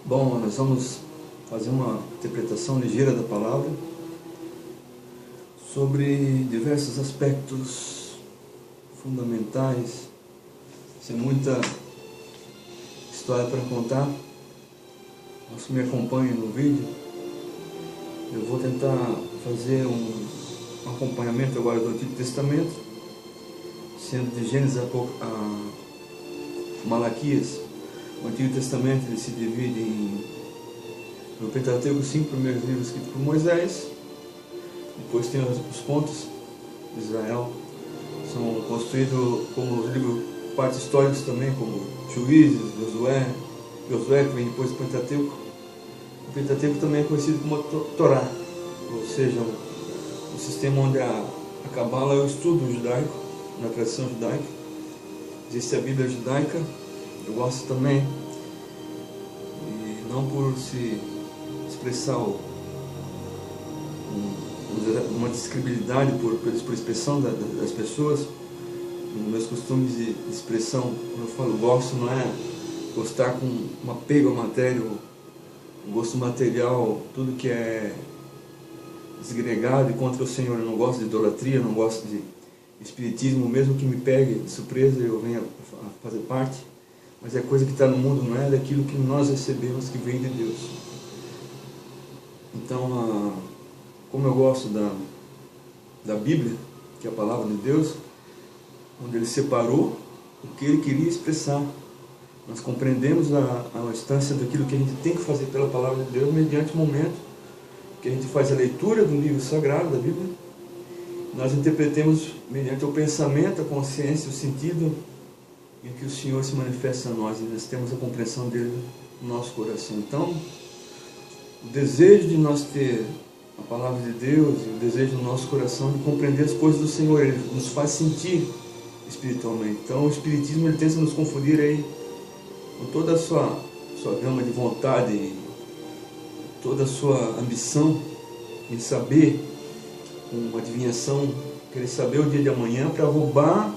Bom, nós vamos fazer uma interpretação ligeira da palavra sobre diversos aspectos fundamentais, sem muita história para contar. Os que me acompanham no vídeo, eu vou tentar fazer um acompanhamento agora do Antigo Testamento, sendo de Gênesis a Malaquias. O Antigo Testamento ele se divide no Pentateuco, 5 primeiros livros escritos por Moisés. Depois tem os contos de Israel, são construídos como os livros partes históricos também, como Juízes, Josué que vem depois do Pentateuco. O Pentateuco também é conhecido como Torá, ou seja, um sistema onde a Cabala é o estudo judaico, na tradição judaica. Existe a Bíblia judaica, eu gosto também, e não por se expressar uma describilidade por expressão das pessoas. Meus costumes de expressão, quando eu falo gosto, não é gostar com um apego à matéria, um gosto material, tudo que é desgregado e contra o Senhor. Eu não gosto de idolatria, não gosto de espiritismo, mesmo que me pegue de surpresa eu venha a fazer parte, mas é coisa que está no mundo, não é daquilo que nós recebemos que vem de Deus. Então, como eu gosto da Bíblia, que é a palavra de Deus, onde Ele separou o que Ele queria expressar, nós compreendemos a instância daquilo que a gente tem que fazer pela palavra de Deus mediante o momento que a gente faz a leitura do livro sagrado da Bíblia. Nós interpretemos mediante o pensamento, a consciência, o sentido em que o Senhor se manifesta a nós, e nós temos a compreensão dele no nosso coração. Então, o desejo de nós ter a palavra de Deus e o desejo no nosso coração de compreender as coisas do Senhor, ele nos faz sentir espiritualmente. Então, o Espiritismo ele tenta nos confundir aí com toda a sua gama de vontade, toda a sua ambição em saber, com uma adivinhação, querer saber o dia de amanhã para roubar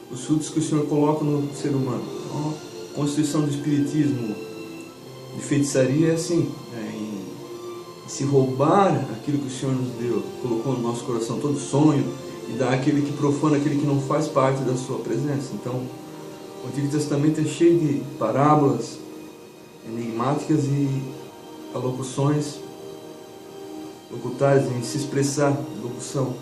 os frutos que o Senhor coloca no ser humano. Então, a constituição do Espiritismo de feitiçaria é assim, em se roubar aquilo que o Senhor nos deu, colocou no nosso coração, todo sonho, e dar aquele que profana, aquele que não faz parte da sua presença. Então, o Antigo Testamento é cheio de parábolas enigmáticas e alocuções locutares em se expressar, locução.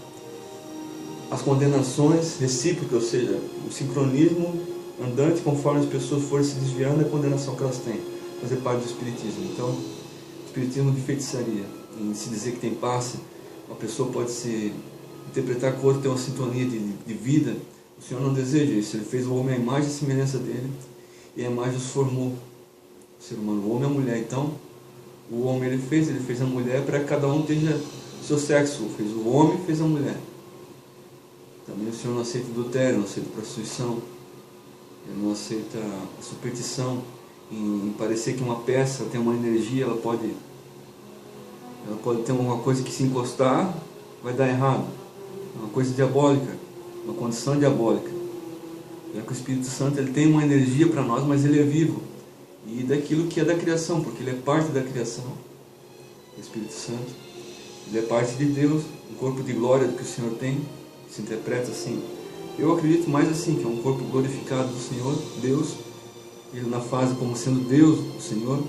As condenações recíprocas, ou seja, o sincronismo andante conforme as pessoas forem se desviando da condenação que elas têm, fazer parte do Espiritismo. Então, o Espiritismo de feitiçaria, em se dizer que tem passe, uma pessoa pode se interpretar que o outro tem uma sintonia de vida. O Senhor não deseja isso. Ele fez o homem à imagem e semelhança dele, e a imagem os formou, o ser humano, o homem e a mulher. Então, o homem ele fez a mulher para que cada um tenha seu sexo. Fez o homem e fez a mulher. Também o Senhor não aceita adultério, não aceita prostituição, Ele não aceita a superstição em parecer que uma peça tem uma energia, ela pode ter alguma coisa que se encostar, vai dar errado. É uma coisa diabólica, uma condição diabólica. Já que o Espírito Santo ele tem uma energia para nós, mas ele é vivo. E daquilo que é da criação, porque ele é parte da criação. O Espírito Santo, ele é parte de Deus, um corpo de glória que o Senhor tem, se interpreta assim. Eu acredito mais assim, que é um corpo glorificado do Senhor, Deus, ele na fase como sendo Deus, o Senhor,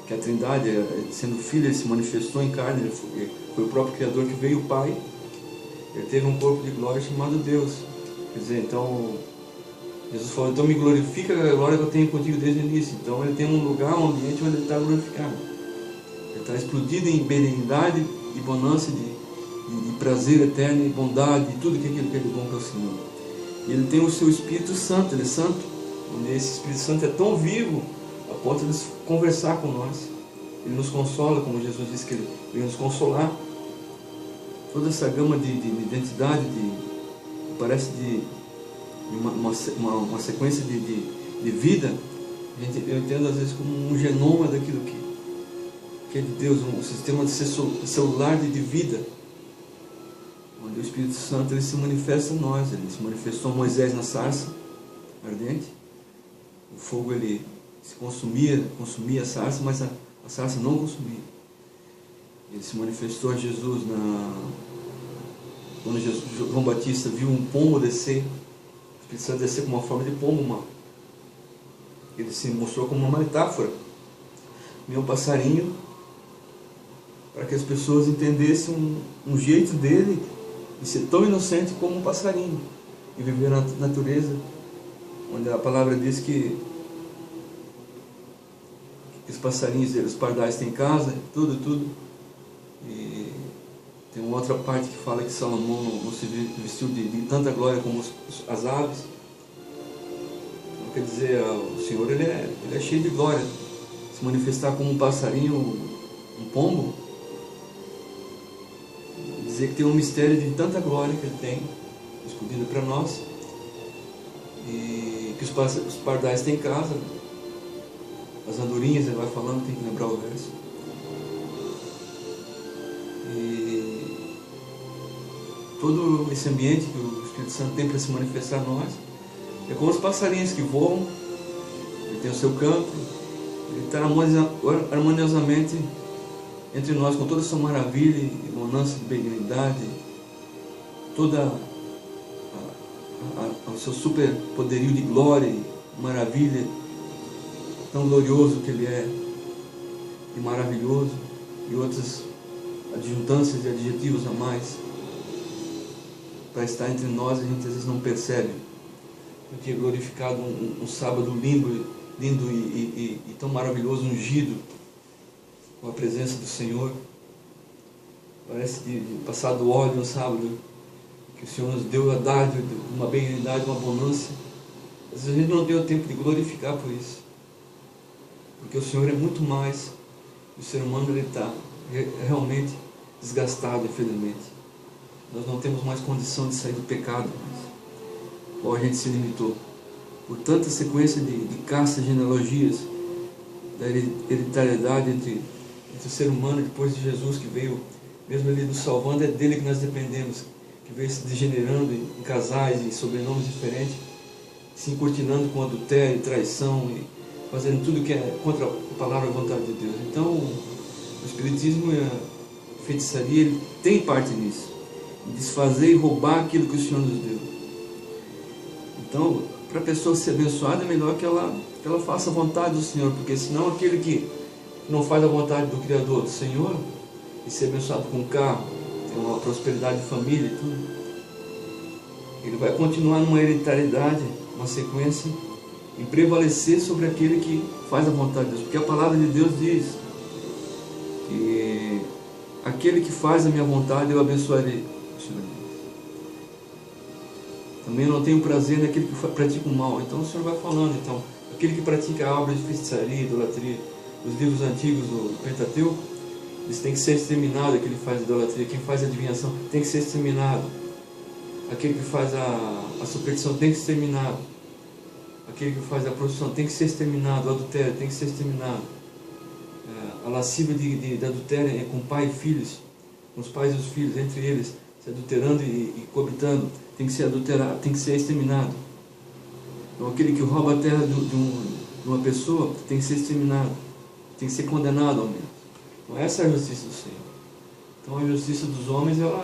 que a Trindade, sendo Filho, ele se manifestou em carne, ele foi o próprio Criador que veio o Pai, ele teve um corpo de glória chamado Deus. Quer dizer, então, Jesus falou, então me glorifica a glória que eu tenho contigo desde o início. Então ele tem um lugar, um ambiente onde ele está glorificado. Ele está explodido em benignidade e bonança, de prazer eterno e bondade, e tudo aquilo que é bom para o Senhor. E ele tem o seu Espírito Santo, ele é santo, onde esse Espírito Santo é tão vivo, a ponto de conversar com nós. Ele nos consola, como Jesus disse que ele veio nos consolar. Toda essa gama de identidade, parece de uma sequência de vida, eu entendo às vezes como um genoma daquilo que é de Deus, um sistema celular de vida, onde o Espírito Santo ele se manifesta em nós. Ele se manifestou a Moisés na sarça ardente, o fogo ele se consumia a sarça, mas a sarça não consumia. Ele se manifestou a Jesus quando João Batista viu um pombo descer, o Espírito Santo descer com uma forma de pombo, ele se mostrou como uma metáfora, meio passarinho, para que as pessoas entendessem um jeito dele de ser tão inocente como um passarinho e viver na natureza, onde a palavra diz que os passarinhos, os pardais têm casa, tudo. E tem uma outra parte que fala que Salomão não se vestiu de tanta glória como as aves. Então, quer dizer, o Senhor ele é cheio de glória. Se manifestar como um passarinho, um pombo, dizer que tem um mistério de tanta glória que ele tem escondido para nós, e que os pardais têm casa, as andorinhas, ele vai falando, tem que lembrar o verso. E todo esse ambiente que o Espírito Santo tem para se manifestar a nós é como os passarinhos que voam. Ele tem o seu canto, ele está harmoniosamente entre nós, com toda a sua maravilha e bonança de benignidade, toda o seu super poderio de glória e maravilha, tão glorioso que ele é, e maravilhoso, e outras adjunstâncias e adjetivos a mais, para estar entre nós. A gente às vezes não percebe. Eu tinha glorificado um sábado lindo e tão maravilhoso, ungido com a presença do Senhor. Parece de passar do óleo no sábado, que o Senhor nos deu a dádiva, uma benignidade, uma bonança. Às vezes a gente não deu tempo de glorificar por isso, porque o Senhor é muito mais. O ser humano ele está realmente desgastado, infelizmente. Nós não temos mais condição de sair do pecado, ou a gente se limitou por tanta sequência de caças, genealogias, da hereditariedade entre o ser humano depois de Jesus, que veio, mesmo ele nos salvando, é dele que nós dependemos, que veio se degenerando em casais e sobrenomes diferentes, se encortinando com adultério, traição e fazendo tudo que é contra a palavra e a vontade de Deus. Então, o Espiritismo e a feitiçaria, ele tem parte nisso, desfazer e roubar aquilo que o Senhor nos deu. Então, para a pessoa ser abençoada, é melhor que ela faça a vontade do Senhor, porque senão aquele que não faz a vontade do Criador, do Senhor, e ser abençoado com um carro, ter uma prosperidade de família e tudo, ele vai continuar numa hereditariedade, uma sequência, em prevalecer sobre aquele que faz a vontade de Deus, porque a palavra de Deus diz que aquele que faz a minha vontade eu abençoarei, o Senhor diz. Também não tenho prazer naquele que pratica o mal. Então o Senhor vai falando, então, aquele que pratica a obra de feitiçaria, idolatria, os livros antigos do Pentateuco, eles têm que ser exterminados. Aquele que faz idolatria, quem faz adivinhação tem que ser exterminado. Aquele que faz a superstição tem que ser exterminado. Aquele que faz a prostituição tem que ser exterminado. O adultério tem que ser exterminado. A lascívia de adultério é com pai e filhos, com os pais e os filhos, entre eles, se adulterando e coabitando, tem que ser adulterado, tem que ser exterminado. Então aquele que rouba a terra de uma pessoa tem que ser exterminado, tem que ser condenado ao menos. Então essa é a justiça do Senhor. Então a justiça dos homens, eu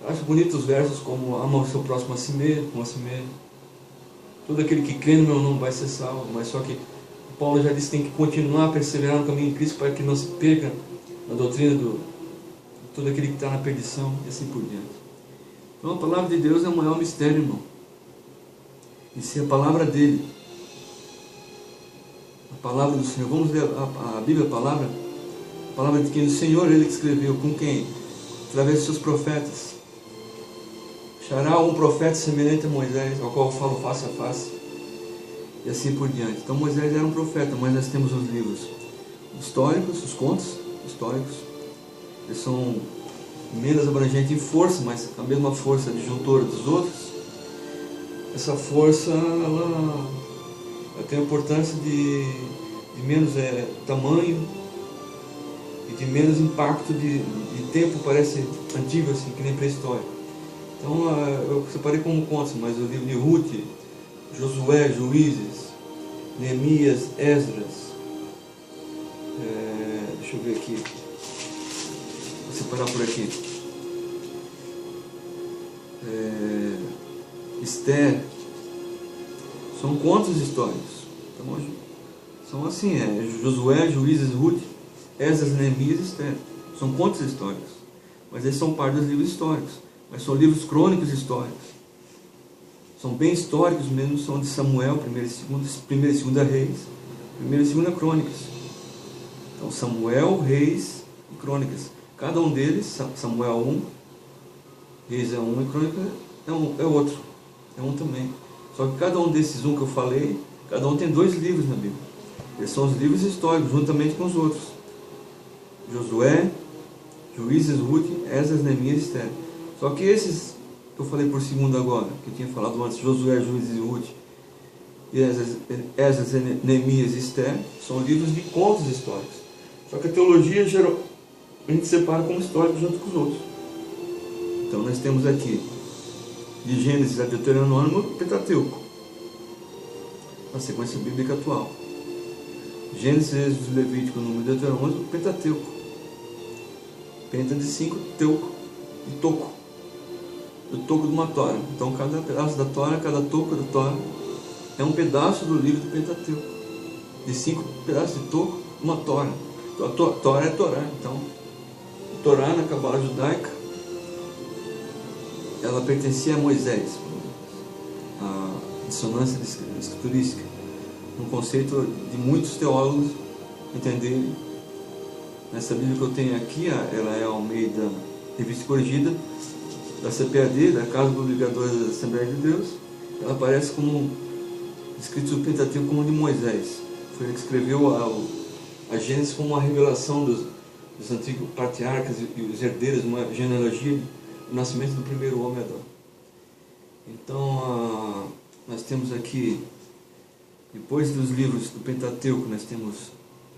acho bonito os versos como ama o seu próximo a si mesmo, como a si mesmo. Todo aquele que crê no meu nome vai ser salvo, mas só que Paulo já disse que tem que continuar a perseverar no caminho de Cristo para que não se perca na doutrina de todo aquele que está na perdição e assim por diante. Então a palavra de Deus é o maior mistério, irmão. E se a palavra dele, a palavra do Senhor, vamos ler a Bíblia, a palavra de quem? Do Senhor, ele que escreveu, com quem? Através dos seus profetas. Achará um profeta semelhante a Moisés, ao qual eu falo face a face, e assim por diante. Então Moisés era um profeta, mas nós temos os livros históricos, os contos históricos. Eles são menos abrangentes em força, mas a mesma força disjuntora dos outros. Essa força ela tem a importância de menos tamanho e de menos impacto de tempo, parece antigo, assim, que nem pré-histórico. Então eu separei como contos, mas o livro de Ruth, Josué, Juízes, Neemias, Esdras. Deixa eu ver aqui. Vou separar por aqui. Esther. São contos históricos. Tá bom? São assim, Josué, Juízes, Ruth, Esdras, Neemias e Esther. São contos históricos. Mas eles são parte dos livros históricos. Mas são livros crônicos históricos. São bem históricos mesmo, são de Samuel, 1ª e 2ª Reis, 1ª e 2ª Crônicas. Então Samuel, Reis e Crônicas. Cada um deles, Samuel 1, Reis é um e Crônica é outro. É um também. Só que cada um desses que eu falei, cada um tem 2 livros na Bíblia. Eles são os livros históricos, juntamente com os outros. Josué, Juízes, Ruth, Esdras, Neemias e Esther. Só que esses que eu falei por segundo agora, que eu tinha falado antes, Josué, Juízes e Ruth, e Esdras, Neemias e Esther, são livros de contos históricos. Só que a teologia geral, a gente separa como histórico junto com os outros. Então nós temos aqui, de Gênesis a Deuteronômio, Pentateuco, na sequência bíblica atual. Gênesis, Êxodo, Levítico, Número, Deuteronômio, Pentateuco. Penta de 5, teuco, de toco. Do toco de uma tora. Então cada pedaço da tora, cada toco da tora é um pedaço do livro do Pentateuco. De 5 pedaços de toco, uma tora. Então a tora é Torá. Então, Torá na Cabala judaica, ela pertencia a Moisés. A dissonância escriturística. Um conceito de muitos teólogos entenderem. Nessa Bíblia que eu tenho aqui, ela é ao meio da Revista Corrigida, da CPAD, da Casa Publicadora da Assembleia de Deus. Ela aparece como escrito no Pentateuco como de Moisés. Foi ele que escreveu a Gênesis como uma revelação dos antigos patriarcas e os herdeiros, uma genealogia do nascimento do primeiro homem Adão. Então, nós temos aqui, depois dos livros do Pentateuco, nós temos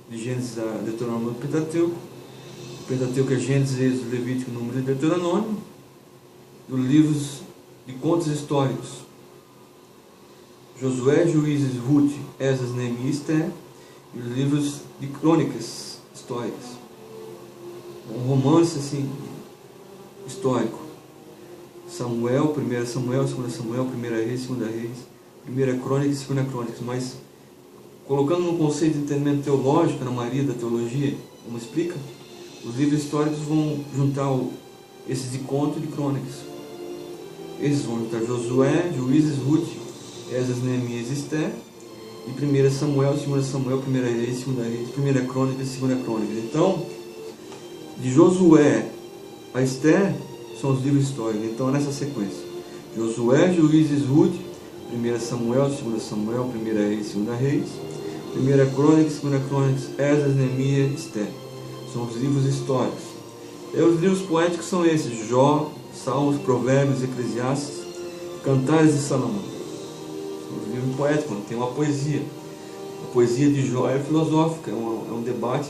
de Gênesis a Deuteronômio do Pentateuco. O Pentateuco é Gênesis, Êxodo, Levítico, Número e Deuteronômio. Dos livros de contos históricos, Josué, Juízes, Ruth, Esdras, Neemias e Esther. E os livros de crônicas históricas. Um romance assim, histórico. Samuel, 1 Samuel, 2 Samuel, 1 Reis, 2 Reis, 1 Crônica e 2 Crônicas. Mas, colocando no conceito de entendimento teológico, na maioria da teologia, como explica, os livros históricos vão juntar esses de conto e de crônicas. Esses vão juntar Josué, Juízes, Ruth, Esdras, Neemias e Esther, e 1 Samuel, 2 Samuel, 1 Reis, 2 Reis, 1 Crônica e 2 Crônicas. Então, de Josué a Esther são os livros históricos. Então, nessa sequência, Josué, Juízes, Ruth, 1 Samuel, 2 Samuel, 1 Reis, 2 Reis, 1 Crônica, 2 Crônicas, Esdras, Neemias e Esther. São os livros históricos. E os livros poéticos são esses: Jó, Salmos, Provérbios, Eclesiastes, Cantares de Salomão. São os livros poéticos, tem uma poesia. A poesia de Jó é filosófica, é um debate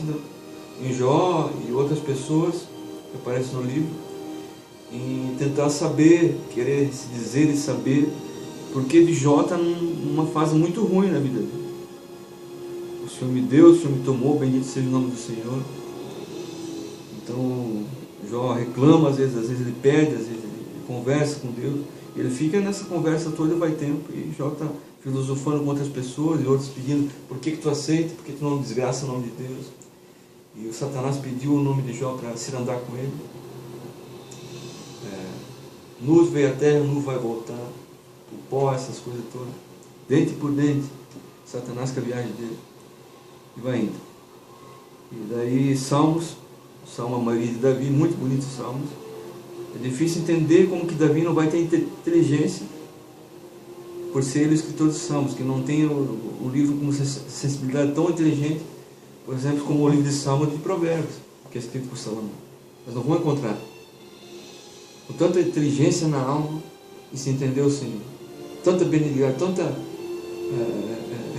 em Jó e outras pessoas que aparecem no livro, em tentar saber, querer se dizer e saber, porque de Jó está numa fase muito ruim na vida dele. O Senhor me deu, o Senhor me tomou, bendito seja o nome do Senhor. Então, Jó reclama, às vezes ele pede, às vezes ele conversa com Deus. Ele fica nessa conversa toda, vai tempo, e Jó está filosofando com outras pessoas, e outros pedindo: por que tu aceita, por que tu não desgraça o nome de Deus? E o Satanás pediu o nome de Jó para se andar com ele. Nu veio a terra, nu vai voltar. O pó, essas coisas todas. Dente por dente. Satanás com a viagem dele. E vai indo. E daí Salmos, Salmo a Maria de Davi, muito bonito Salmos. É difícil entender como que Davi não vai ter inteligência por ser ele o escritor dos Salmos, que não tem o livro com sensibilidade tão inteligente, por exemplo, como o livro de Salmos de Provérbios, que é escrito por Salomão. Nós não vamos encontrar com tanta inteligência na alma e se entender o Senhor, tanta benignidade, tanta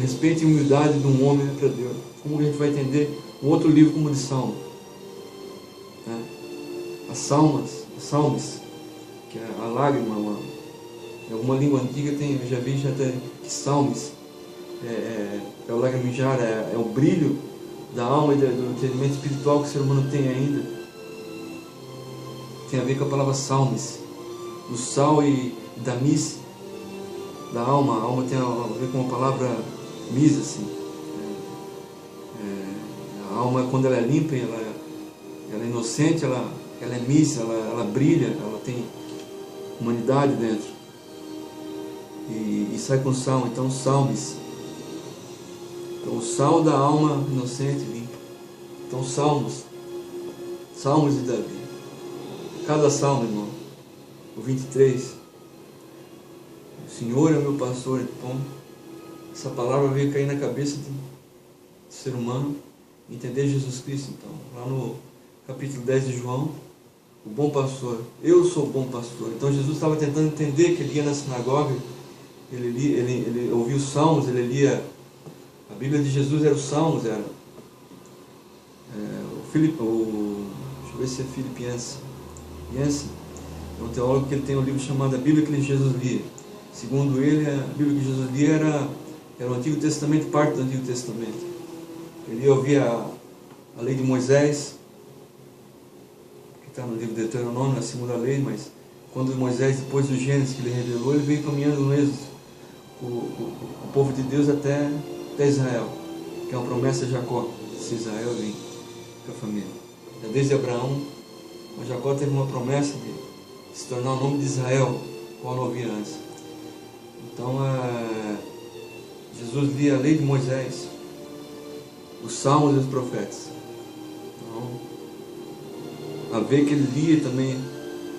respeito e humildade de um homem para Deus. Como a gente vai entender um outro livro como o de Salmo? As Salmes, que é a lágrima, em alguma língua antiga tem, eu já vi que Salmes, é o lagrimejar, é o brilho da alma e do entendimento espiritual que o ser humano tem ainda. Tem a ver com a palavra salmes, do sal e da mis, da alma. A alma tem a ver com a palavra mis, assim. A alma, quando ela é limpa, ela é inocente, ela é mis, ela brilha, ela tem humanidade dentro. E sai com sal, então salmes. Então o sal da alma inocente e limpa. Então salmos de Davi. Cada salmo, irmão. O 23. O Senhor é o meu pastor. Então, essa palavra veio cair na cabeça do ser humano. Entender Jesus Cristo, então. Lá no capítulo 10 de João, o bom pastor. Eu sou o bom pastor. Então Jesus estava tentando entender que ele ia na sinagoga. Ele ouvia os salmos, ele lia. A Bíblia de Jesus era os salmos, era. Deixa eu ver se é Filipenses. É um teólogo que ele tem um livro chamado A Bíblia que Jesus lia. Segundo ele, a Bíblia que Jesus lia era o Antigo Testamento, parte do Antigo Testamento. Ele ouvia a lei de Moisés, que está no livro de Deuteronômio, a segunda lei, mas quando Moisés, depois do Gênesis que ele revelou, ele veio caminhando no êxodo, o povo de Deus até Israel, que é uma promessa de Jacó, se Israel vir com a família. Desde Abraão, mas Jacó teve uma promessa de se tornar o nome de Israel, qual não havia antes. Então, Jesus lia a lei de Moisés, os salmos e os profetas. Então, a ver que ele lia também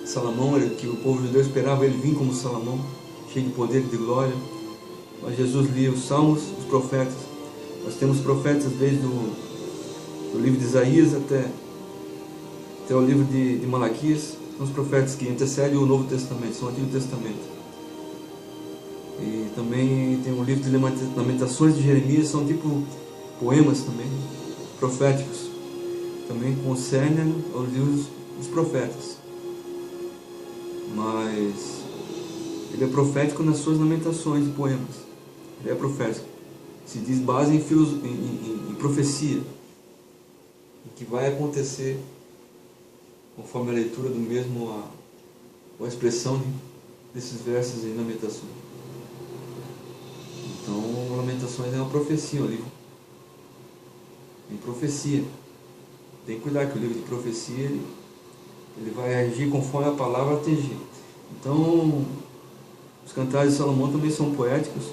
Salomão, que o povo judeu esperava ele vir como Salomão, cheio de poder e de glória. Mas Jesus lia os salmos, os profetas. Nós temos profetas desde o livro de Isaías até o livro de Malaquias. São os profetas que antecedem o Novo Testamento, são o Antigo Testamento. E também tem o livro de Lamentações de Jeremias, são tipo poemas também, proféticos. Também concernem aos livros dos profetas. Mas ele é profético nas suas lamentações e poemas. Ele é profético. Se diz base em profecia. O que vai acontecer conforme a leitura do mesmo, a expressão desses versos em Lamentações. Então, Lamentações é uma profecia, um livro em profecia. Tem que cuidar que o livro de profecia ele vai agir conforme a palavra atingir. Então, os cantares de Salomão também são poéticos.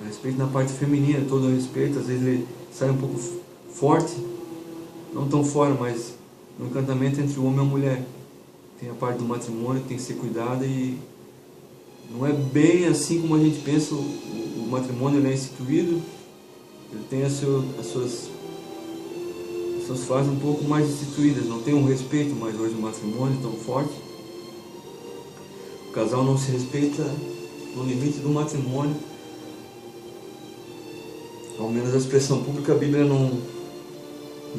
A respeito da parte feminina, todo o respeito, às vezes ele sai um pouco forte, não tão fora, mas no encantamento entre o homem e a mulher. Tem a parte do matrimônio que tem que ser cuidada e não é bem assim como a gente pensa. O matrimônio ele é instituído, ele tem as suas fases um pouco mais instituídas, não tem um respeito mais hoje no matrimônio tão forte. O casal não se respeita no limite do matrimônio. Ao menos a expressão pública, a Bíblia não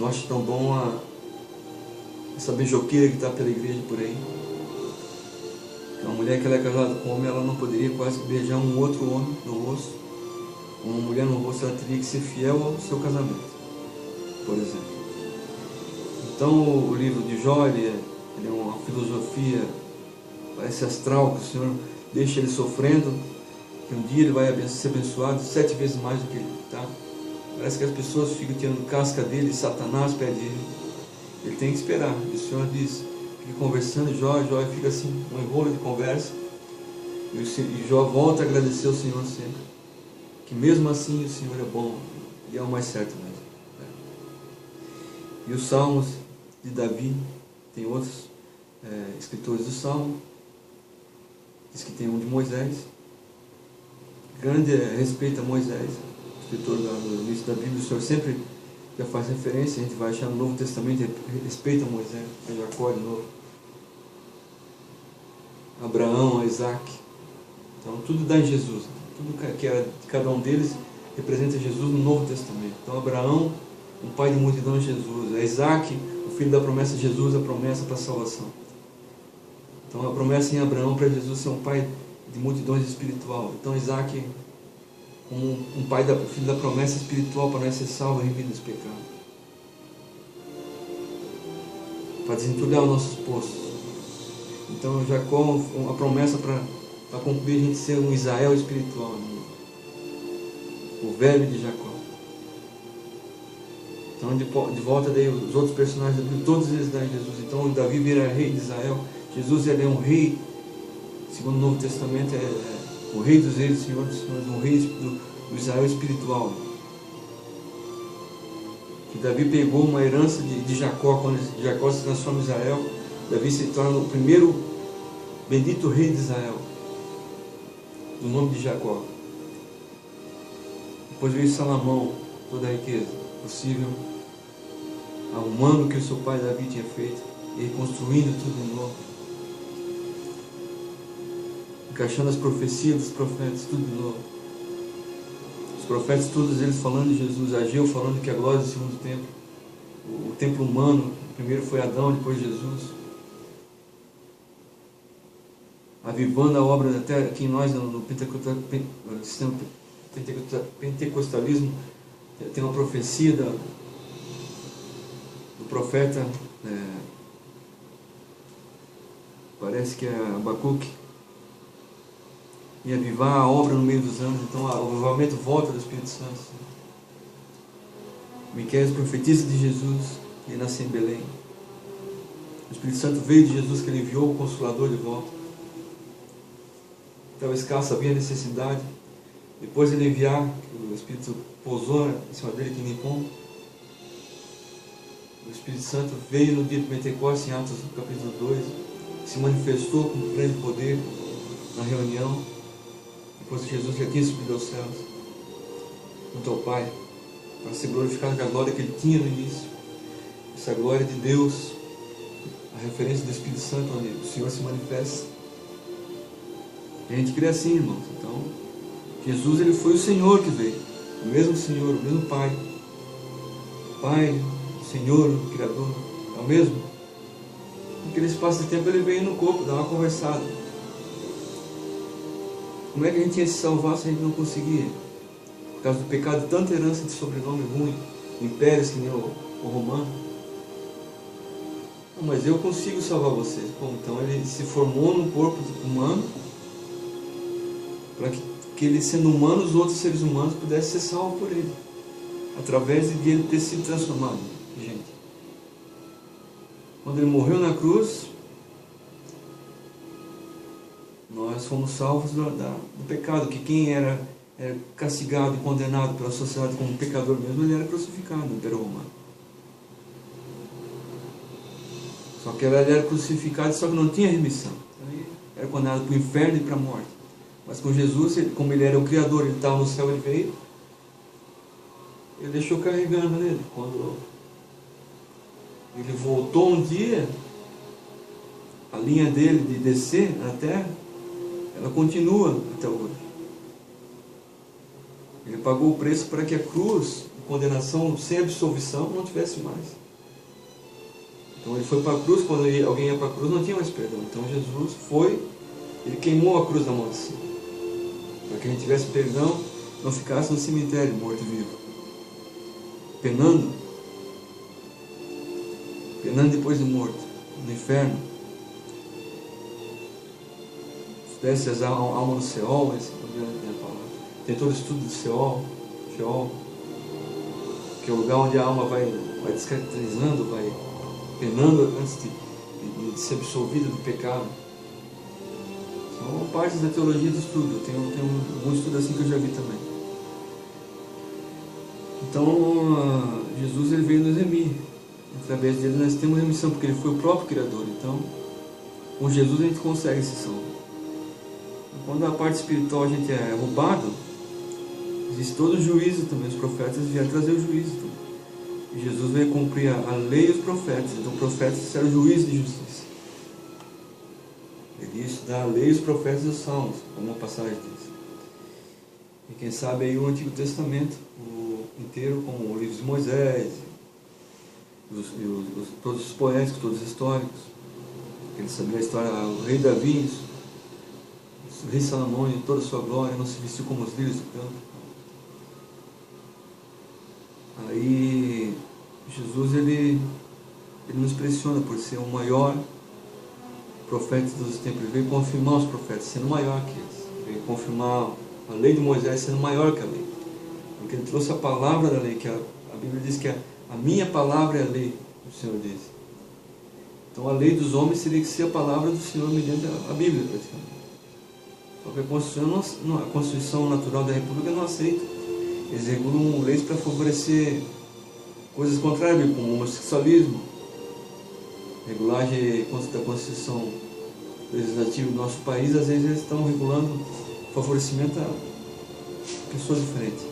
acha tão bom essa beijoqueira que está pela igreja por aí. Uma mulher que ela é casada com um homem, ela não poderia quase beijar um outro homem no rosto. Uma mulher no rosto, ela teria que ser fiel ao seu casamento, por exemplo. Então o livro de Jó, ele é uma filosofia, parece astral, que o Senhor deixa ele sofrendo, que um dia ele vai ser abençoado 7 vezes mais do que ele está. Parece que as pessoas ficam tirando casca dele, Satanás pede ele. Ele tem que esperar. E o Senhor diz, fica conversando, Jó fica assim, um enrolo de conversa. E Jó volta a agradecer ao Senhor sempre. Que mesmo assim o Senhor é bom e é o mais certo mesmo. E os salmos de Davi, tem outros escritores do salmo. Diz que tem um de Moisés. Grande respeito a Moisés, escritor do início da Bíblia. O Senhor sempre já faz referência, a gente vai achar no Novo Testamento, respeita a Moisés, a Jacó de novo. Abraão, a Isaac. Então tudo dá em Jesus. Tudo que era de cada um deles representa Jesus no Novo Testamento. Então Abraão, um pai de multidão é Jesus. A Isaac, o filho da promessa de Jesus, a promessa para a salvação. Então a promessa em Abraão para Jesus ser um pai de multidões espiritual. Então Isaac como um pai, filho da promessa espiritual para nós ser salvo e remido dos pecados. Para desentulhar os nossos poços. Então Jacó, uma promessa para concluir a gente ser um Israel espiritual, né? O velho de Jacó. Então de volta daí os outros personagens da Bíblia, todos eles dão Jesus. Então Davi vira rei de Israel. Jesus ele é um rei, segundo o Novo Testamento, é o rei dos reis, o Senhor dos senhores, um rei do Israel espiritual. Que Davi pegou uma herança de Jacó, quando Jacó se transforma em Israel, Davi se torna o primeiro bendito rei de Israel, do nome de Jacó. Depois veio Salomão, toda a riqueza possível, arrumando o que o seu pai Davi tinha feito, e reconstruindo tudo de novo, encaixando as profecias dos profetas, tudo de novo. Os profetas, todos eles falando de Jesus, Ageu falando que a glória do segundo templo, o templo humano, primeiro foi Adão, depois Jesus, avivando a obra até aqui em nós, no sistema pentecostalismo, tem uma profecia do profeta, parece que é Abacuque, e avivar a obra no meio dos anos. Então o avivamento volta do Espírito Santo. Miqueias profetiza de Jesus, que nasceu em Belém. O Espírito Santo veio de Jesus, que ele enviou o Consolador de volta. Estava escasso, havia necessidade. Depois ele enviar, o Espírito pousou em cima dele, que nem pão. O Espírito Santo veio no dia de Pentecostes, em Atos capítulo 2, se manifestou com grande poder na reunião. Depois que Jesus já tinha subido aos céus, junto ao Pai, para ser glorificado com a glória que ele tinha no início. Essa glória de Deus, a referência do Espírito Santo, onde o Senhor se manifesta. E a gente crê assim, irmãos. Então, Jesus ele foi o Senhor que veio, o mesmo Senhor, o mesmo Pai. Pai, o Senhor, o Criador, é o mesmo. Naquele espaço de tempo ele veio no corpo, dar uma conversada. Como é que a gente ia se salvar se a gente não conseguia? Por causa do pecado, tanta herança de sobrenome ruim, impérios que nem o romano. Não, mas eu consigo salvar vocês. Bom, então ele se formou num corpo humano, para que ele, sendo humano, os outros seres humanos pudessem ser salvos por ele, através de ele ter sido transformado, gente. Quando ele morreu na cruz, nós fomos salvos do pecado, que quem era castigado e condenado pela sociedade como pecador mesmo, ele era crucificado no Império Romano. Só que ele era crucificado, só que não tinha remissão. Ele era condenado para o inferno e para a morte. Mas com Jesus, como ele era o Criador, ele estava no céu, ele veio, ele deixou carregando nele. Quando ele voltou um dia, a linha dele de descer na terra, ela continua até hoje. Ele pagou o preço para que a cruz, a condenação sem absolvição, não tivesse mais. Então ele foi para a cruz, quando alguém ia para a cruz não tinha mais perdão. Então Jesus foi, ele queimou a cruz da maldição, para que a gente tivesse perdão, não ficasse no cemitério, morto e vivo, penando depois de morto, no inferno. Desce as almas no Seol, tem todo o estudo do Seol, que é o lugar onde a alma vai descaracterizando, vai penando antes de ser absolvida do pecado. São partes da teologia do estudo. Eu tenho um estudo assim que eu já vi também. Então Jesus ele veio nos remir. Através dele nós temos remissão, porque ele foi o próprio Criador. Então com Jesus a gente consegue esse salvo. Quando a parte espiritual a gente é roubado, existe todo o juízo também. Os profetas vieram trazer o juízo também. E Jesus veio cumprir a lei e os profetas. Então os profetas eram juízo de justiça. Ele estudar a lei e os profetas e os salmos, como uma passagem diz. E quem sabe aí o Antigo Testamento inteiro, como o livro de Moisés, todos os poéticos, todos os históricos. Ele sabia a história, o rei Davi, o rei Salomão, em toda a sua glória, não se vestiu como os lírios do campo. Aí Jesus ele nos pressiona por ser o maior profeta de todos os tempos. Ele veio confirmar os profetas sendo maior que eles. Ele veio confirmar a lei de Moisés sendo maior que a lei. Porque ele trouxe a palavra da lei, que a Bíblia diz que a minha palavra é a lei, o Senhor diz. Então a lei dos homens teria que ser a palavra do Senhor mediante a Bíblia, praticamente. Só que a Constituição natural da República não aceita. Eles regulam leis para favorecer coisas contrárias, como o homossexualismo, regulagem contra a Constituição legislativa do nosso país. Às vezes eles estão regulando favorecimento a pessoas diferentes.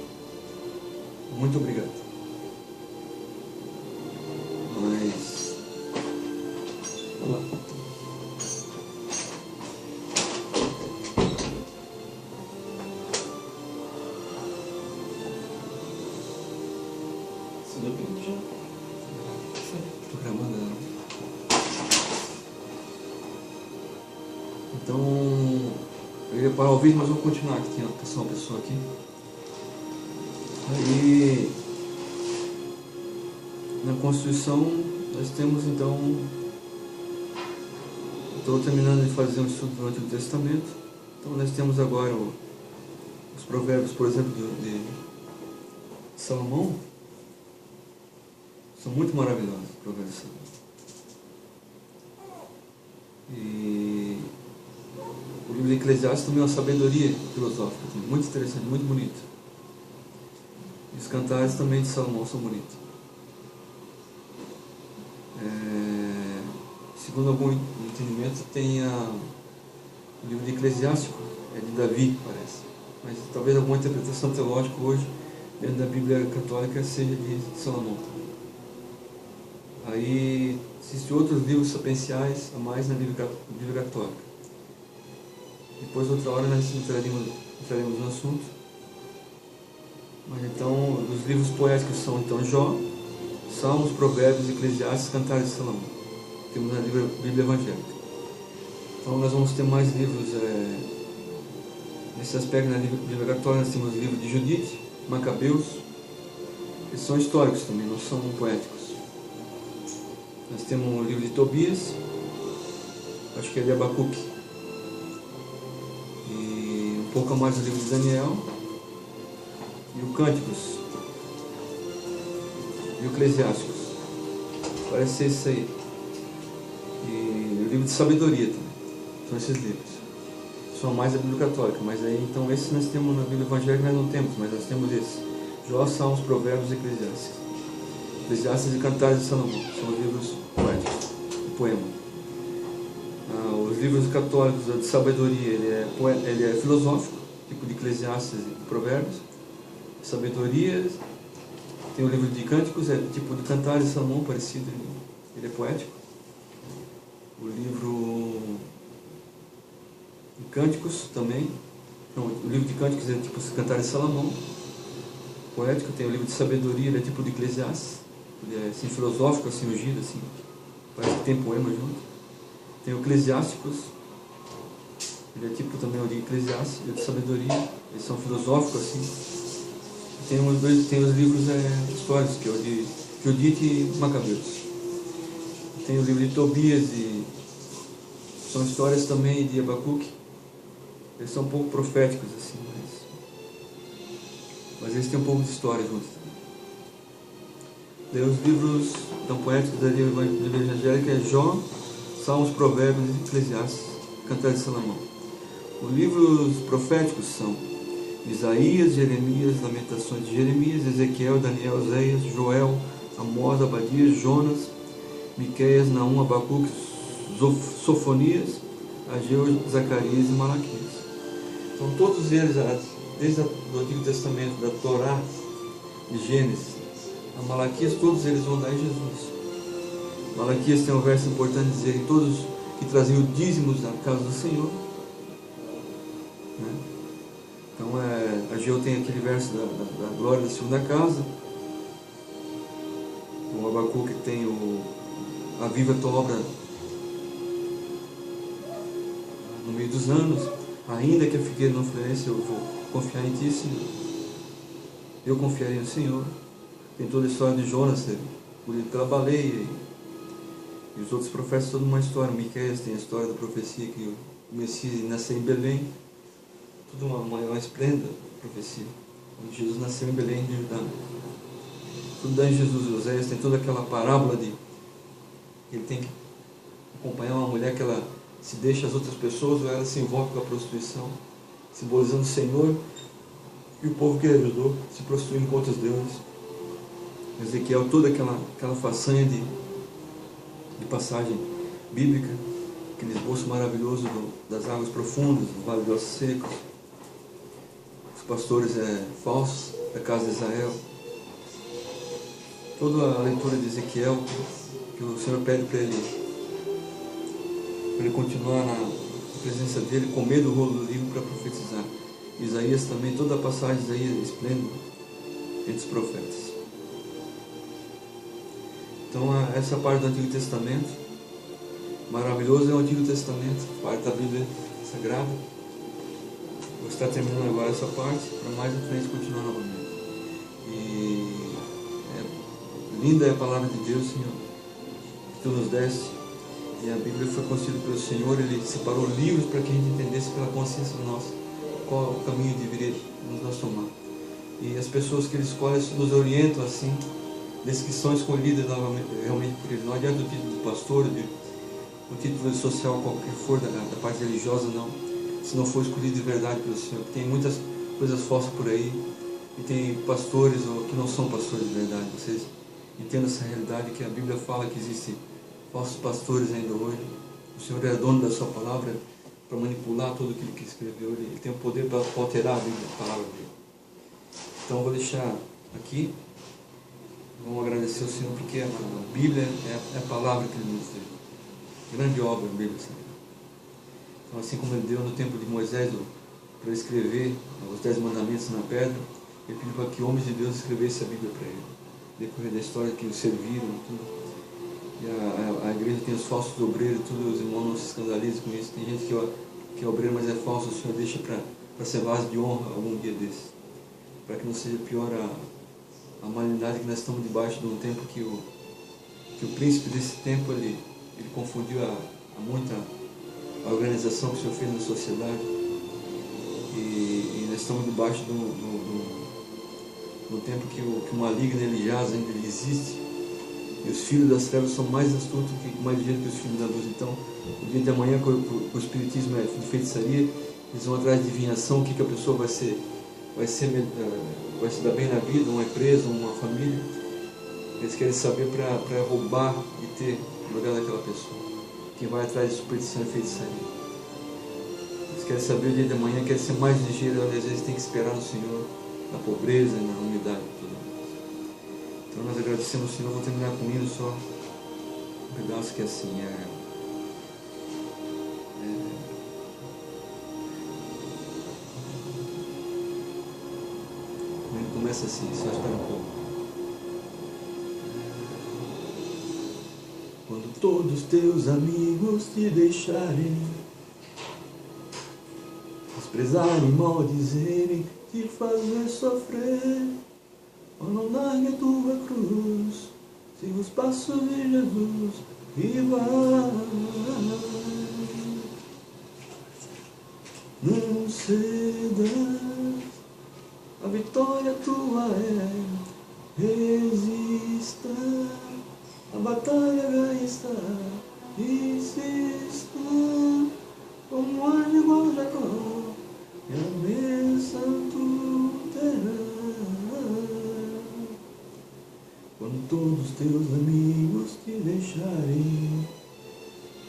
Muito obrigado. Mas vamos lá. Estou gravando, né? Então, eu ia parar o vídeo, mas vou continuar, que tem uma pessoa aqui. Aí, na Constituição, nós temos então, estou terminando de fazer um estudo do Antigo Testamento, então nós temos agora os provérbios, por exemplo, de Salomão. São muito maravilhosos os provérbios de Salomão. E o livro de Eclesiastes também é uma sabedoria filosófica, muito interessante, muito bonito. E os cantares também de Salomão são bonitos. Segundo algum entendimento, tem o livro de Eclesiástico, é de Davi, parece. Mas talvez alguma interpretação teológica hoje, dentro da Bíblia católica, seja de Salomão. Aí existem outros livros sapienciais a mais na Bíblia católica. Depois, outra hora, nós entraremos no assunto. Mas então, os livros poéticos são então Jó, Salmos, Provérbios, Eclesiastes, Cantares de Salomão. Temos na Bíblia Evangélica. Então nós vamos ter mais livros nesse aspecto. Na Bíblia Católica nós temos o livro de Judite, Macabeus. Eles são históricos também, não são poéticos. Nós temos o livro de Tobias, acho que é de Abacuque. E um pouco mais o livro de Daniel. E o Cânticos. E o Eclesiásticos. Parece ser isso aí. E o livro de Sabedoria também. São esses livros. São mais da Bíblia Católica. Mas aí, então, esses nós temos na Bíblia Evangélica, nós não temos, mas nós temos esses. Jó, Salmos, Provérbios e Eclesiastes. Eclesiastes e Cantares de Salomão. São os livros poéticos, o poema. Os livros católicos de sabedoria, ele é filosófico, tipo de Eclesiastes e Provérbios. Sabedoria, tem o livro de Cânticos, é tipo de Cantares de Salomão, parecido, ele é poético. O livro de Cânticos também, não, o livro de Cânticos é tipo Cantares de Salomão, poético. Tem o livro de Sabedoria, ele é tipo de Eclesiastes, ele é assim, filosófico, assim, ungido, assim, parece que tem poema junto. Tem o Eclesiásticos, ele é tipo também o de Eclesiastes, ele é de Sabedoria, eles são filosóficos, assim. Tem os livros históricos, que é o de Judite e Macabeus. Tem o livro de Tobias, são histórias também de Abacuque. Eles são um pouco proféticos, assim, mas eles têm um pouco de história juntos. Daí os livros tão poéticos da Bíblia Evangélica é Jó, Salmos, Provérbios e Eclesiastes, Cantares de Salomão. Os livros proféticos são Isaías, Jeremias, Lamentações de Jeremias, Ezequiel, Daniel, Oséias, Joel, Amós, Abadias, Jonas, Miqueias, Naum, Abacuque, Sofonias, Ageu, Zacarias e Malaquias. Então todos eles, desde o Antigo Testamento, da Torá, de Gênesis, a Malaquias, todos eles vão dar em Jesus. Malaquias tem um verso importante dizer: todos que traziam dízimos da casa do Senhor. Né? Então, Ageu tem aquele verso da glória da segunda casa. O Abacuque tem aviva a tua obra no meio dos anos. Ainda que a figueira não floresça, eu vou confiar em ti, Senhor. Eu confiarei no Senhor. Tem toda a história de Jonas, engolido pela baleia, e os outros profetas, toda uma história. Miqueias tem a história da profecia que o Messias nasceu em Belém, tudo uma esplêndida profecia, onde Jesus nasceu em Belém de Judá. Tudo dá em Jesus. Oséias tem toda aquela parábola de ele tem que acompanhar uma mulher que ela se deixa as outras pessoas ou ela se envolve com a prostituição, simbolizando o Senhor e o povo que ele ajudou se prostituindo com outros deuses. Ezequiel, toda aquela façanha de passagem bíblica, aquele esboço maravilhoso das águas profundas, do vale de ossos secos, os pastores falsos da casa de Israel. Toda a leitura de Ezequiel, que o Senhor pede para ele continuar na presença dele, com medo do rolo do livro para profetizar. Isaías também, toda a passagem de Isaías esplêndida entre os profetas. Então essa parte do Antigo Testamento, maravilhoso é o Antigo Testamento, parte da Bíblia Sagrada. Vou estar terminando agora essa parte, para mais à frente continuar novamente. E linda é a palavra de Deus, Senhor, que Tu nos deste. E a Bíblia foi concedida pelo Senhor, Ele separou livros para que a gente entendesse pela consciência nossa qual o caminho deveria nós tomar. E as pessoas que Ele escolhe nos orientam assim, desses que são escolhidas realmente por Ele. Não adianta o título de pastor, o título social qualquer for, da parte religiosa, não. Se não for escolhido de verdade pelo Senhor. Tem muitas coisas falsas por aí, e tem pastores que não são pastores de verdade. Vocês entendam essa realidade, que a Bíblia fala que existem falsos pastores ainda hoje. O Senhor é dono da sua palavra para manipular tudo aquilo que escreveu. Ele tem o poder para alterar a Bíblia, a palavra dele. Então eu vou deixar aqui. Vamos agradecer ao Senhor, porque a Bíblia é a palavra que Ele nos deu. Grande obra a Bíblia, Senhor. Então, assim como Ele deu no tempo de Moisés para escrever os 10 mandamentos na pedra, Ele pediu para que homens de Deus escrevessem a Bíblia para Ele. Decorrer da história que o serviram, tudo. E a igreja tem os falsos obreiros, tudo, os irmãos não se escandalizam com isso. Tem gente que é obreiro, mas é falso. O Senhor deixa para ser vaso de honra algum dia desse. Para que não seja pior a malignidade que nós estamos debaixo de um tempo que o príncipe desse tempo ele confundiu muita a organização que o Senhor fez na sociedade, e nós estamos debaixo do tempo que o maligno ele jaz, ainda ele existe, e os filhos das trevas são mais astutos mais ligeiros que os filhos da luz. Então o dia de amanhã, com o espiritismo é de feitiçaria, eles vão atrás de adivinhação, o que a pessoa vai se dar bem na vida, uma empresa, uma família. Eles querem saber para roubar e ter no lugar daquela pessoa. Quem vai atrás de superstição e feitiçaria. Eles querem saber o dia de amanhã, querem ser mais ligeiro, às vezes tem que esperar no Senhor, na pobreza, na humildade e tudo mais. Então nós agradecemos ao Senhor. Vou terminar com isso só um pedaço que é assim, começa assim, só espera um pouco. Quando todos teus amigos te deixarem, desprezarem, maldizerem, te fazer sofrer, não largue a tua cruz, siga os passos de Jesus e vai. Não cedas, a vitória tua é, resista, a batalha ganha está, insista, como anjo igual Jacó, e a bênção tu terás. Quando todos teus amigos te deixarem,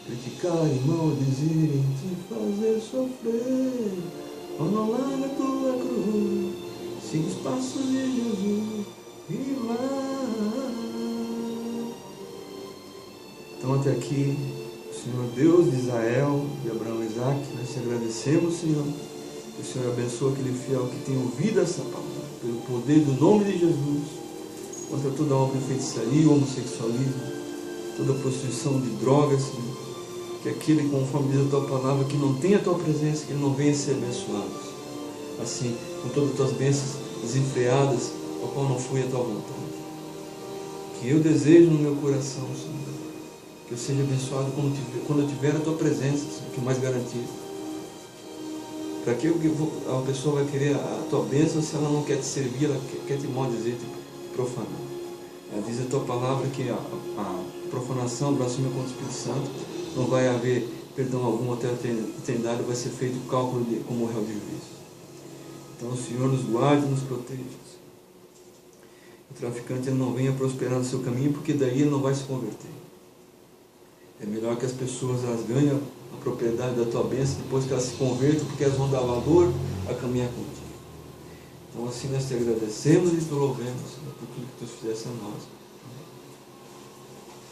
criticarem, maldizerem, te fazer sofrer, não larga a tua cruz, siga os passos de Jesus e vai. Então até aqui, Senhor Deus de Israel, de Abraão e Isaac, nós te agradecemos, Senhor, que o Senhor abençoe aquele fiel que tem ouvido essa palavra, pelo poder do nome de Jesus, contra toda obra de feitiçaria, homossexualismo, toda prostituição de drogas, Senhor, que aquele, conforme diz a tua palavra, que não tem a tua presença, que ele não venha ser abençoado, assim, com todas as tuas bênçãos desenfreadas, ao qual não foi a tua vontade. Que eu desejo no meu coração, Senhor, que eu seja abençoado quando eu tiver a Tua presença, Senhor, que é mais garantido. Para que a pessoa vai querer a Tua bênção se ela não quer te servir, ela quer te maldizer, te profanar? Ela diz a Tua palavra que a profanação, blasfêmia contra o Espírito Santo, não vai haver perdão algum até a eternidade, vai ser feito o cálculo como réu de juízo. Então o Senhor nos guarde e nos proteja. O traficante ele não venha prosperar no seu caminho, porque daí ele não vai se converter. É melhor que as pessoas elas ganhem a propriedade da Tua bênção depois que elas se convertam, porque elas vão dar valor a caminhar contigo. Então assim nós te agradecemos e te louvamos por tudo que Tu fizeste a nós.